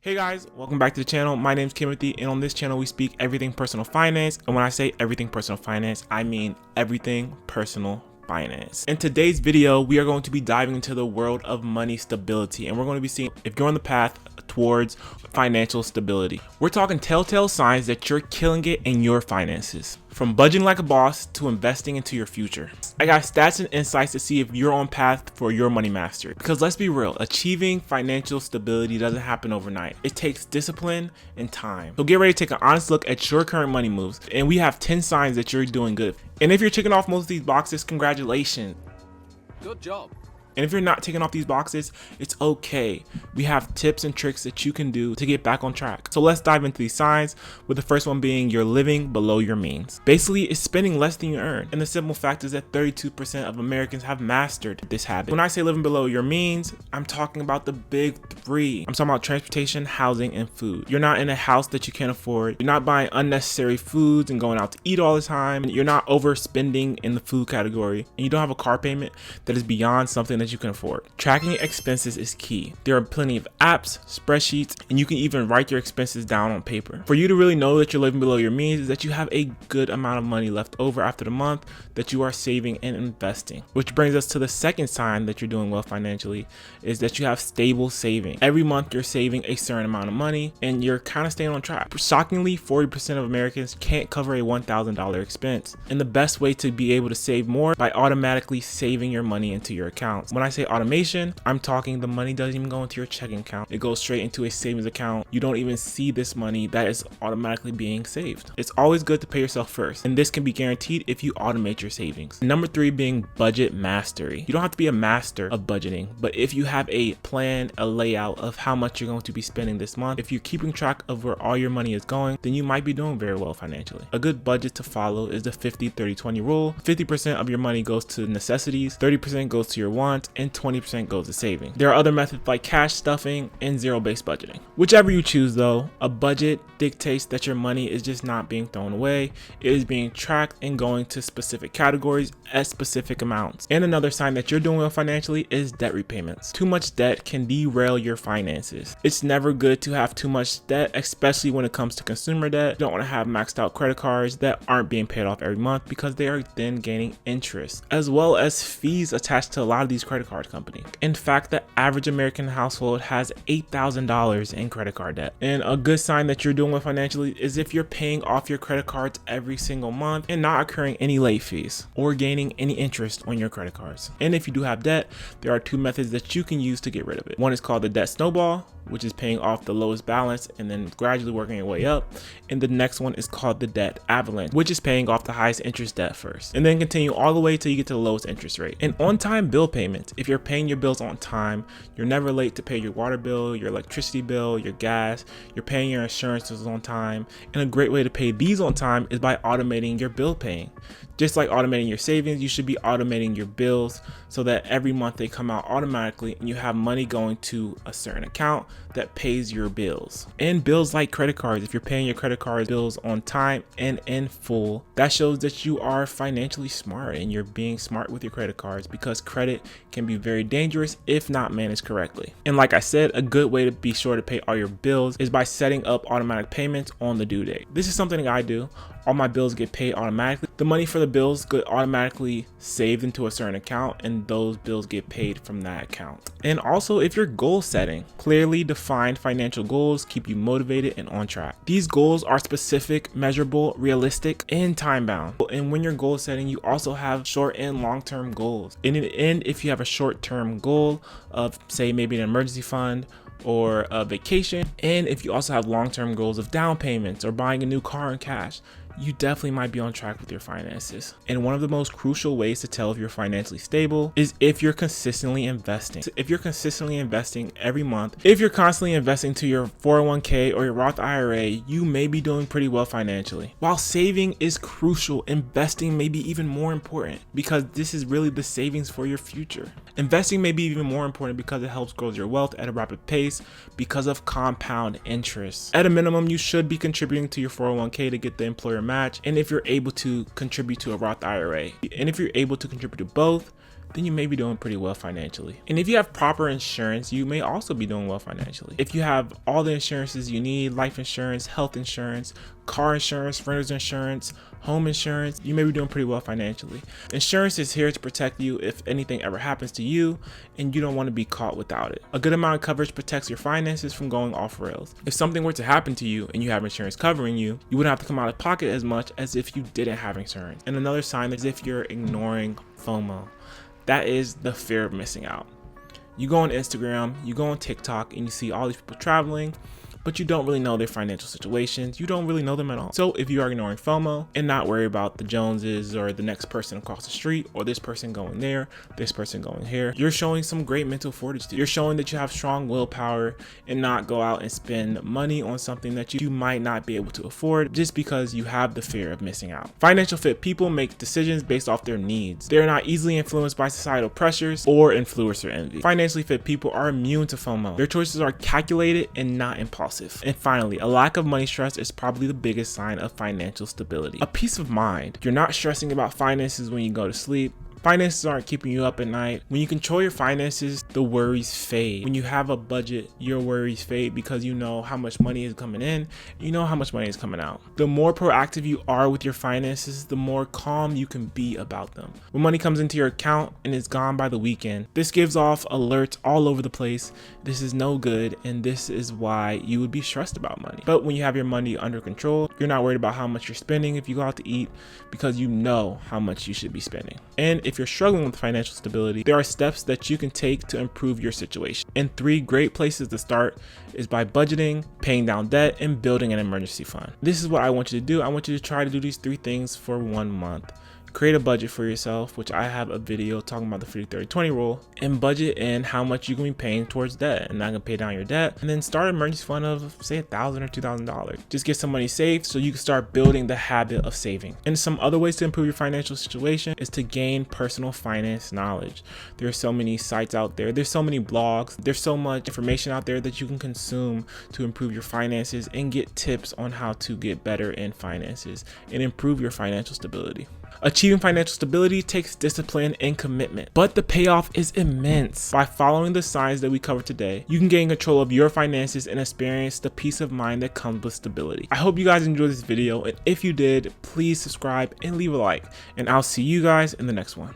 Hey guys, welcome back to the channel. My name is Kimothy, and on this channel we speak everything personal finance. And when I say everything personal finance, I mean everything personal finance. In today's video, we are going to be diving into the world of money stability, and we're going to be seeing if you're on the path towards financial stability. We're talking telltale signs that you're killing it in your finances. From budgeting like a boss to investing into your future. I got stats and insights to see if you're on path for your money mastery. Because let's be real, achieving financial stability doesn't happen overnight. It takes discipline and time. So get ready to take an honest look at your current money moves. And we have 10 signs that you're doing good. And if you're checking off most of these boxes, congratulations. Good job. And if you're not taking off these boxes, it's okay. We have tips and tricks that you can do to get back on track. So let's dive into these signs, with the first one being you're living below your means. Basically, it's spending less than you earn. And the simple fact is that 32% of Americans have mastered this habit. When I say living below your means, I'm talking about the big three. I'm talking about transportation, housing, and food. You're not in a house that you can't afford. You're not buying unnecessary foods and going out to eat all the time. You're not overspending in the food category. And you don't have a car payment that is beyond something that you can afford. Tracking expenses is key. There are plenty of apps, spreadsheets, and you can even write your expenses down on paper. For you to really know that you're living below your means is that you have a good amount of money left over after the month that you are saving and investing. Which brings us to the second sign that you're doing well financially, is that you have stable saving. Every month you're saving a certain amount of money and you're kind of staying on track. Shockingly, 40% of Americans can't cover a $1,000 expense. And the best way to be able to save more by automatically saving your money into your accounts. When I say automation, I'm talking the money doesn't even go into your checking account. It goes straight into a savings account. You don't even see this money that is automatically being saved. It's always good to pay yourself first, and this can be guaranteed if you automate your savings. Number 3 being budget mastery. You don't have to be a master of budgeting, but if you have a plan, a layout of how much you're going to be spending this month, if you're keeping track of where all your money is going, then you might be doing very well financially. A good budget to follow is the 50-30-20 rule. 50% of your money goes to necessities, 30% goes to your wants, and 20% goes to saving. There are other methods like cash stuffing and zero-based budgeting. Whichever you choose though, a budget dictates that your money is just not being thrown away. It is being tracked and going to specific categories at specific amounts. And another sign that you're doing well financially is debt repayments. Too much debt can derail your finances. It's never good to have too much debt, especially when it comes to consumer debt. You don't want to have maxed out credit cards that aren't being paid off every month because they are then gaining interest, as well as fees attached to a lot of these credit card company. In fact, the average American household has $8,000 in credit card debt. And a good sign that you're doing well financially is if you're paying off your credit cards every single month and not accruing any late fees or gaining any interest on your credit cards. And if you do have debt, there are 2 methods that you can use to get rid of it. One is called the debt snowball, which is paying off the lowest balance and then gradually working your way up. And the next one is called the debt avalanche, which is paying off the highest interest debt first, and then continue all the way till you get to the lowest interest rate. And on-time bill payments. If you're paying your bills on time, you're never late to pay your water bill, your electricity bill, your gas, you're paying your insurances on time. And a great way to pay these on time is by automating your bill paying. Just like automating your savings, you should be automating your bills so that every month they come out automatically and you have money going to a certain account that pays your bills. And bills like credit cards, if you're paying your credit card bills on time and in full, that shows that you are financially smart and you're being smart with your credit cards, because credit can be very dangerous if not managed correctly. And like I said, a good way to be sure to pay all your bills is by setting up automatic payments on the due date. This is something that I do. All my bills get paid automatically. The money for the bills get automatically saved into a certain account, and those bills get paid from that account. And also, if you're goal setting, clearly defined financial goals keep you motivated and on track. These goals are specific, measurable, realistic, and time bound. And when you're goal setting, you also have short and long-term goals. And in the end, if you have a short-term goal of, say, maybe an emergency fund or a vacation, and if you also have long-term goals of down payments or buying a new car in cash, you definitely might be on track with your finances. And one of the most crucial ways to tell if you're financially stable is if you're consistently investing. So if you're consistently investing every month, if you're constantly investing to your 401k or your Roth IRA, you may be doing pretty well financially. While saving is crucial, investing may be even more important, because this is really the savings for your future. Investing may be even more important because it helps grow your wealth at a rapid pace because of compound interest. At a minimum, you should be contributing to your 401k to get the employer match, and if you're able to contribute to a Roth IRA. And if you're able to contribute to both, then you may be doing pretty well financially. And if you have proper insurance, you may also be doing well financially. If you have all the insurances you need, life insurance, health insurance, car insurance, renter's insurance, home insurance, you may be doing pretty well financially. Insurance is here to protect you if anything ever happens to you and you don't want to be caught without it. A good amount of coverage protects your finances from going off rails. If something were to happen to you and you have insurance covering you, you wouldn't have to come out of pocket as much as if you didn't have insurance. And another sign is if you're ignoring FOMO. That is the fear of missing out. You go on Instagram, you go on TikTok, and you see all these people traveling, but you don't really know their financial situations. You don't really know them at all. So if you are ignoring FOMO and not worry about the Joneses or the next person across the street or this person going there, this person going here, you're showing some great mental fortitude. You're showing that you have strong willpower and not go out and spend money on something that you might not be able to afford just because you have the fear of missing out. Financial fit people make decisions based off their needs. They're not easily influenced by societal pressures or influencer envy. Financially fit people are immune to FOMO. Their choices are calculated and not impulsive. And finally, a lack of money stress is probably the biggest sign of financial stability. A peace of mind. You're not stressing about finances when you go to sleep. Finances aren't keeping you up at night. When you control your finances, the worries fade. When you have a budget, your worries fade because you know how much money is coming in, you know how much money is coming out. The more proactive you are with your finances, the more calm you can be about them. When money comes into your account and is gone by the weekend, this gives off alerts all over the place. This is no good, and this is why you would be stressed about money. But when you have your money under control, you're not worried about how much you're spending if you go out to eat because you know how much you should be spending. And if you're struggling with financial stability, there are steps that you can take to improve your situation. And 3 great places to start is by budgeting, paying down debt, and building an emergency fund. This is what I want you to do. I want you to try to do these 3 things for 1 month. Create a budget for yourself, which I have a video talking about the 50-30-20 rule, and budget in how much you're going to be paying towards debt, and not going to pay down your debt. And then start an emergency fund of say $1,000 or $2,000. Just get some money saved so you can start building the habit of saving. And some other ways to improve your financial situation is to gain personal finance knowledge. There are so many sites out there. There's so many blogs. There's so much information out there that you can consume to improve your finances and get tips on how to get better in finances and improve your financial stability. Achieving financial stability takes discipline and commitment, but the payoff is immense. By following the signs that we covered today, you can gain control of your finances and experience the peace of mind that comes with stability. I hope you guys enjoyed this video, and if you did, please subscribe and leave a like, and I'll see you guys in the next one.